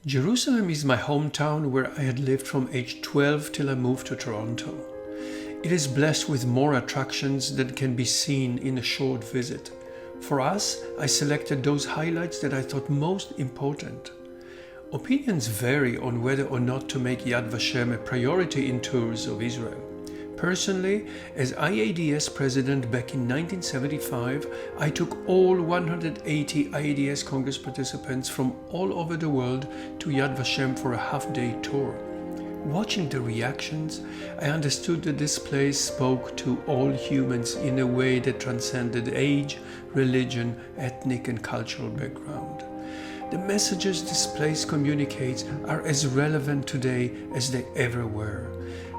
Jerusalem is my hometown where I had lived from age 12 till I moved to Toronto. It is blessed with more attractions than can be seen in a short visit. For us, I selected those highlights that I thought most important. Opinions vary on whether or not to make Yad Vashem a priority in tours of Israel. Personally, as IADS president back in 1975, I took all 180 IADS Congress participants from all over the world to Yad Vashem for a half-day tour. Watching the reactions, I understood that this place spoke to all humans in a way that transcended age, religion, ethnic and cultural background. The messages this place communicates are as relevant today as they ever were.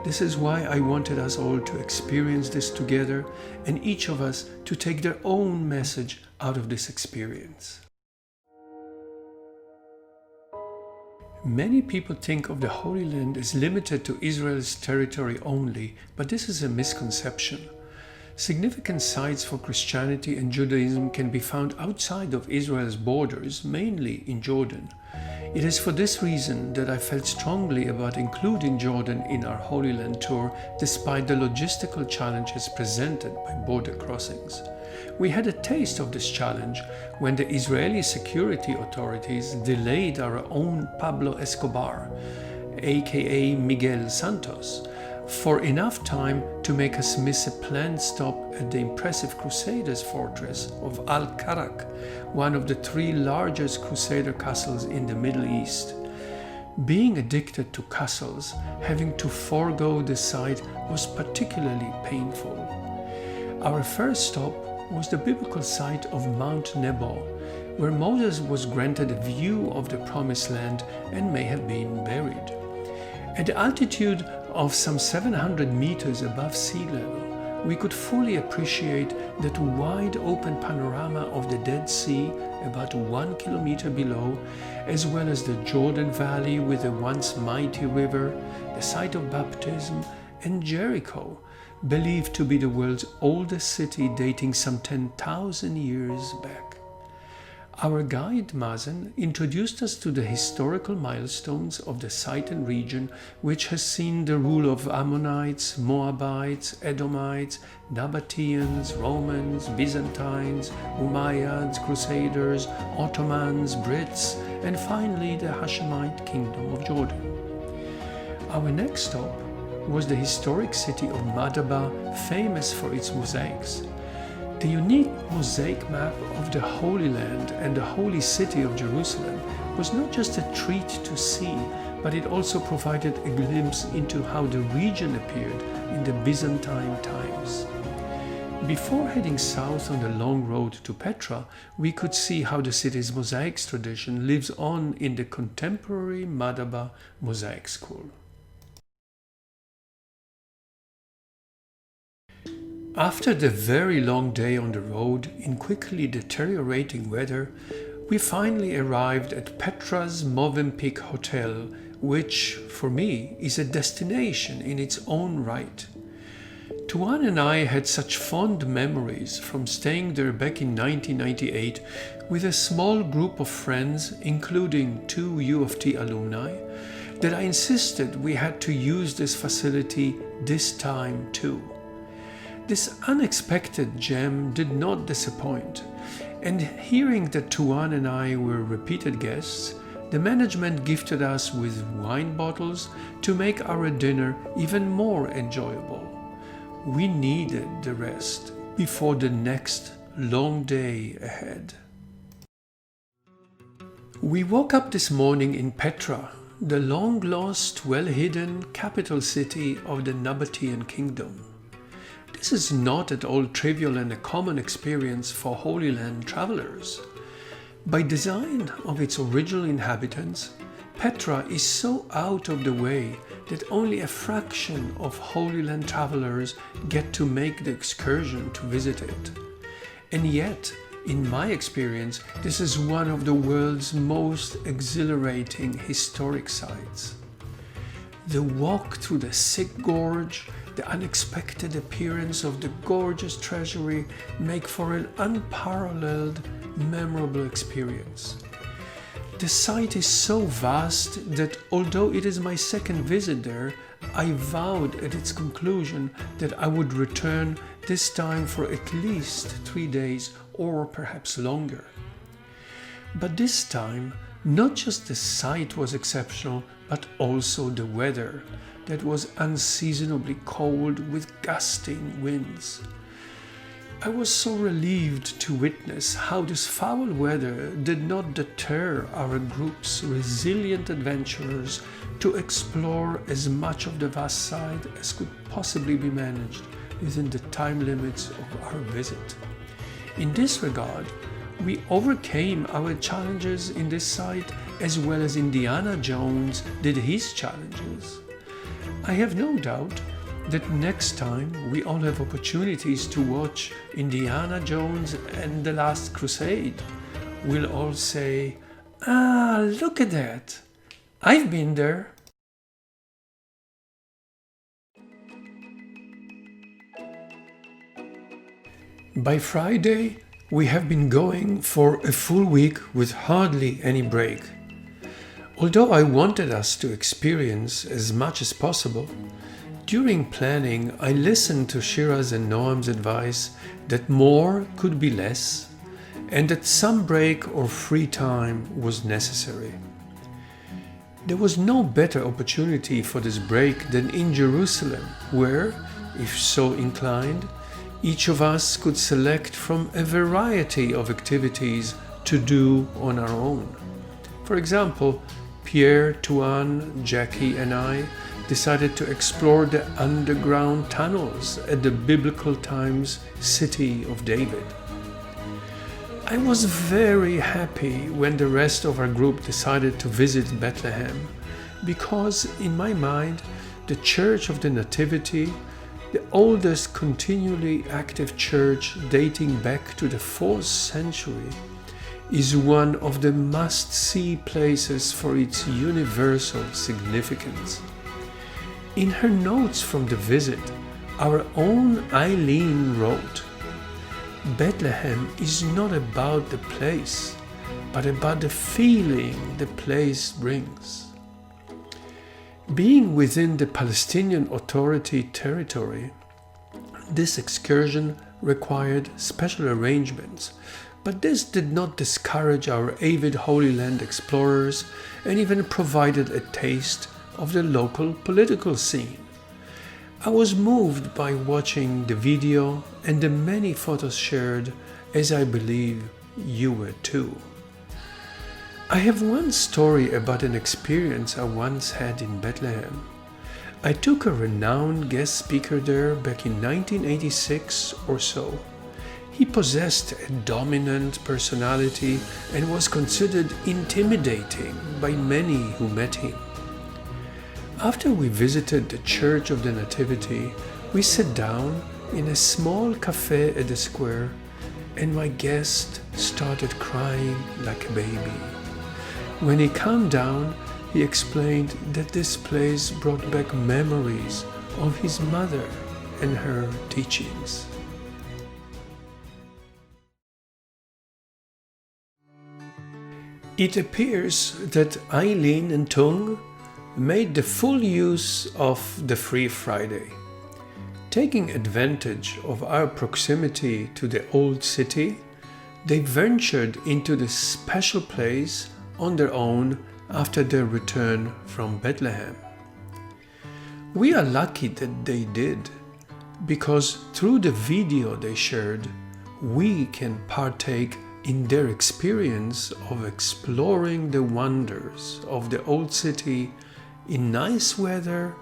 This is why I wanted us all to experience this together and each of us to take their own message out of this experience. Many people think of the Holy Land as limited to Israel's territory only, but this is a misconception. Significant sites for Christianity and Judaism can be found outside of Israel's borders, mainly in Jordan. It is for this reason that I felt strongly about including Jordan in our Holy Land tour, despite the logistical challenges presented by border crossings. We had a taste of this challenge when the Israeli security authorities delayed our own Pablo Escobar, aka Miguel Santos, for enough time to make us miss a planned stop at the impressive Crusaders' fortress of Al-Karak, one of the 3 largest Crusader castles in the Middle East. Being addicted to castles, having to forego the site was particularly painful. Our first stop was the biblical site of Mount Nebo, where Moses was granted a view of the Promised Land and may have been buried. At the altitude of some 700 meters above sea level, we could fully appreciate that wide open panorama of the Dead Sea about 1 kilometer below, as well as the Jordan Valley with the once mighty river, the site of baptism, and Jericho, believed to be the world's oldest city dating some 10,000 years back. Our guide Mazen introduced us to the historical milestones of the site and region, which has seen the rule of Ammonites, Moabites, Edomites, Nabateans, Romans, Byzantines, Umayyads, Crusaders, Ottomans, Brits, and finally the Hashemite Kingdom of Jordan. Our next stop was the historic city of Madaba, famous for its mosaics. The unique mosaic map of the Holy Land and the Holy City of Jerusalem was not just a treat to see, but it also provided a glimpse into how the region appeared in the Byzantine times. Before heading south on the long road to Petra, we could see how the city's mosaics tradition lives on in the contemporary Madaba Mosaic School. After the very long day on the road in quickly deteriorating weather, we finally arrived at Petra's Movenpick Hotel, which, for me, is a destination in its own right. Tuan and I had such fond memories from staying there back in 1998 with a small group of friends, including 2 U of T alumni, that I insisted we had to use this facility this time too. This unexpected gem did not disappoint, and hearing that Tuan and I were repeated guests, the management gifted us with wine bottles to make our dinner even more enjoyable. We needed the rest before the next long day ahead. We woke up this morning in Petra, the long-lost, well-hidden capital city of the Nabatean Kingdom. This is not at all trivial and a common experience for Holy Land travelers. By design of its original inhabitants, Petra is so out of the way that only a fraction of Holy Land travelers get to make the excursion to visit it. And yet, in my experience, this is one of the world's most exhilarating historic sites. The walk through the Sick Gorge, the unexpected appearance of the gorgeous treasury make for an unparalleled, memorable experience. The site is so vast that although it is my second visit there, I vowed at its conclusion that I would return, this time for at least 3 days or perhaps longer. But this time, not just the site was exceptional, but also the weather that was unseasonably cold with gusting winds. I was so relieved to witness how this foul weather did not deter our group's resilient adventurers to explore as much of the vast site as could possibly be managed within the time limits of our visit. In this regard, we overcame our challenges in this site as well as Indiana Jones did his challenges. I have no doubt that next time we all have opportunities to watch Indiana Jones and the Last Crusade, we'll all say, "Ah, look at that! I've been there." By Friday, we have been going for a full week with hardly any break. Although I wanted us to experience as much as possible, during planning I listened to Shira's and Noam's advice that more could be less and that some break or free time was necessary. There was no better opportunity for this break than in Jerusalem, where, if so inclined, each of us could select from a variety of activities to do on our own. For example, Pierre, Tuan, Jackie and I decided to explore the underground tunnels at the biblical times city of David. I was very happy when the rest of our group decided to visit Bethlehem, because in my mind, the Church of the Nativity, the oldest continually active church dating back to the 4th century, is one of the must-see places for its universal significance. In her notes from the visit, our own Eileen wrote, "Bethlehem is not about the place, but about the feeling the place brings." Being within the Palestinian Authority territory, this excursion required special arrangements, but this did not discourage our avid Holy Land explorers and even provided a taste of the local political scene. I was moved by watching the video and the many photos shared, as I believe you were too. I have one story about an experience I once had in Bethlehem. I took a renowned guest speaker there back in 1986 or so. He possessed a dominant personality and was considered intimidating by many who met him. After we visited the Church of the Nativity, we sat down in a small cafe at the square, and my guest started crying like a baby. When he calmed down, he explained that this place brought back memories of his mother and her teachings. It appears that Eileen and Tung made the full use of the Free Friday. Taking advantage of our proximity to the old city, they ventured into this special place on their own after their return from Bethlehem. We are lucky that they did, because through the video they shared, we can partake in their experience of exploring the wonders of the old city in nice weather,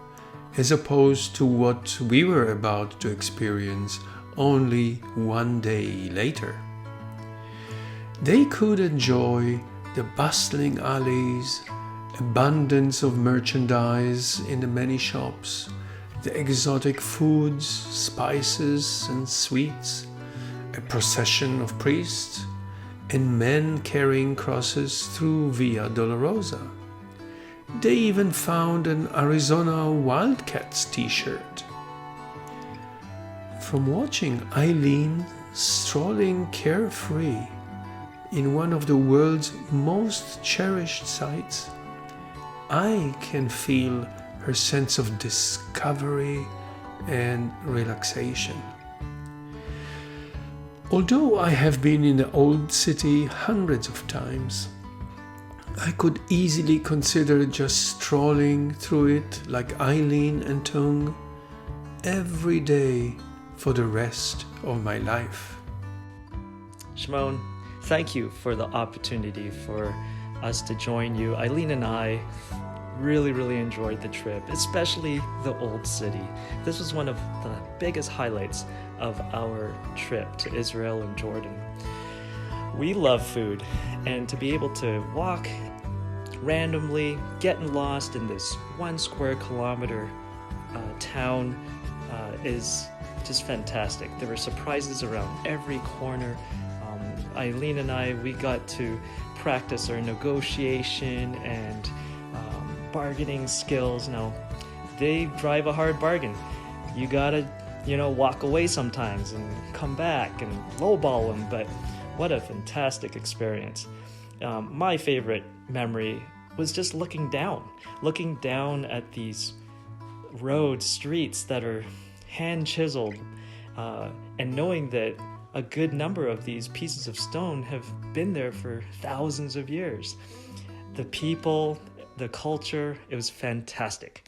as opposed to what we were about to experience only one day later. They could enjoy the bustling alleys, abundance of merchandise in the many shops, the exotic foods, spices and sweets, a procession of priests, and men carrying crosses through Via Dolorosa. They even found an Arizona Wildcats t-shirt. From watching Eileen strolling carefree, in one of the world's most cherished sites, I can feel her sense of discovery and relaxation. Although I have been in the old city hundreds of times, I could easily consider just strolling through it like Eileen and Tung every day for the rest of my life. Shimon, thank you for the opportunity for us to join you. Eileen and I really enjoyed the trip, especially the old city. This was one of the biggest highlights of our trip to Israel and Jordan. We love food, and to be able to walk randomly, getting lost in this 1 square kilometer town is just fantastic. There were surprises around every corner. Eileen and I, we got to practice our negotiation and bargaining skills. Now, they drive a hard bargain. You gotta, walk away sometimes and come back and lowball them, but what a fantastic experience. My favorite memory was just looking down at these roads, streets that are hand chiseled, and knowing that a good number of these pieces of stone have been there for thousands of years. The people, the culture, it was fantastic.